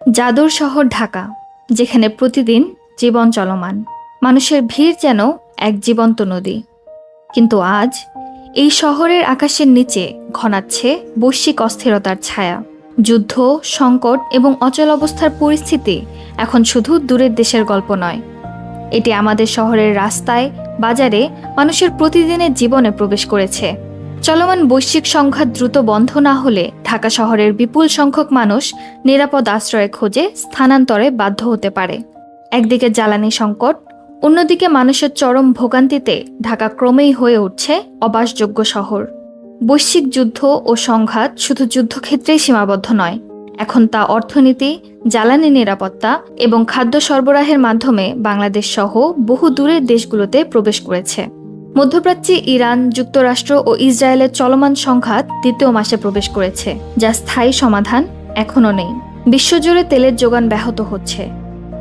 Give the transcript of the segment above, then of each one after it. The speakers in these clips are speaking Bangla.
জাদুর শহর ঢাকা, যেখানে প্রতিদিন জীবন চলমান, মানুষের ভিড় যেন এক জীবন্ত নদী। কিন্তু আজ এই শহরের আকাশের নিচে ঘনাচ্ছে বৈশ্বিক অস্থিরতার ছায়া। যুদ্ধ, সংকট এবং অচল অবস্থার পরিস্থিতি এখন শুধু দূরের দেশের গল্প নয়, এটি আমাদের শহরের রাস্তায়, বাজারে, মানুষের প্রতিদিনের জীবনে প্রবেশ করেছে। চলমান বৈশ্বিক সংঘাত দ্রুত বন্ধ না হলে ঢাকা শহরের বিপুল সংখ্যক মানুষ নিরাপদ আশ্রয়ের খোঁজে স্থানান্তরে বাধ্য হতে পারে। একদিকে জ্বালানি সংকট, অন্যদিকে মানুষের চরম ভোগান্তিতে ঢাকা ক্রমেই হয়ে উঠছে অবাসযোগ্য শহর। বৈশ্বিক যুদ্ধ ও সংঘাত শুধু যুদ্ধক্ষেত্রেই সীমাবদ্ধ নয়, এখন তা অর্থনীতি, জ্বালানি নিরাপত্তা এবং খাদ্য সরবরাহের মাধ্যমে বাংলাদেশ সহ বহু দূরের দেশগুলোতে প্রবেশ করেছে। মধ্যপ্রাচ্যে ইরান, যুক্তরাষ্ট্র ও ইসরায়েলের চলমান সংঘাত দ্বিতীয় মাসে প্রবেশ করেছে, যা স্থায়ী সমাধান এখনও নেই। বিশ্বজুড়ে তেলের যোগান ব্যাহত হচ্ছে,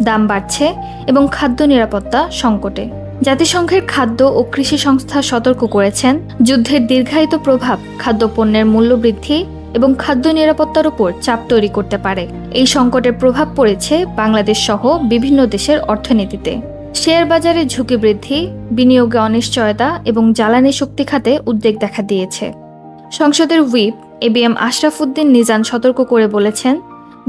দাম বাড়ছে এবং খাদ্য নিরাপত্তা সংকটে। জাতিসংঘের খাদ্য ও কৃষি সংস্থা সতর্ক করেছেন, যুদ্ধের দীর্ঘায়িত প্রভাব খাদ্যপণ্যের মূল্য বৃদ্ধি এবং খাদ্য নিরাপত্তার উপর চাপ তৈরি করতে পারে। এই সংকটের প্রভাব পড়েছে বাংলাদেশ সহ বিভিন্ন দেশের অর্থনীতিতে। শেয়ার বাজারে ঝুঁকি বৃদ্ধি, বিনিয়োগে অনিশ্চয়তা এবং জ্বালানি শক্তি খাতে উদ্বেগ দেখা দিয়েছে। সংসদের হুইপ এবিএম আশরাফ উদ্দিন নিজান সতর্ক করে বলেছেন,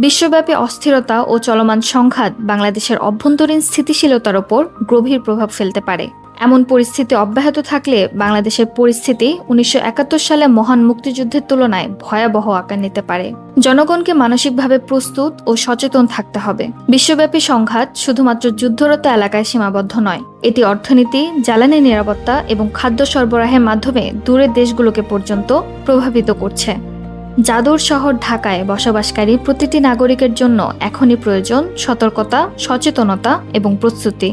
বিশ্বব্যাপী অস্থিরতা ও চলমান সংঘাত বাংলাদেশের অভ্যন্তরীণ স্থিতিশীলতার ওপর গভীর প্রভাব ফেলতে পারে। এমন পরিস্থিতি অব্যাহত থাকলে বাংলাদেশের পরিস্থিতি 1971 সালে মহান মুক্তিযুদ্ধের তুলনায় ভয়াবহ আকার নিতে পারে। জনগণকে মানসিকভাবে প্রস্তুত ও সচেতন থাকতে হবে। বিশ্বব্যাপী সংঘাত শুধুমাত্র যুদ্ধরত এলাকায় সীমাবদ্ধ নয়, এটি অর্থনীতি, জ্বালানি নিরাপত্তা এবং খাদ্য সরবরাহের মাধ্যমে দূরের দেশগুলোকে পর্যন্ত প্রভাবিত করছে। জাদুর শহর ঢাকায় বসবাসকারী প্রতিটি নাগরিকের জন্য এখনই প্রয়োজন সতর্কতা, সচেতনতা এবং প্রস্তুতি।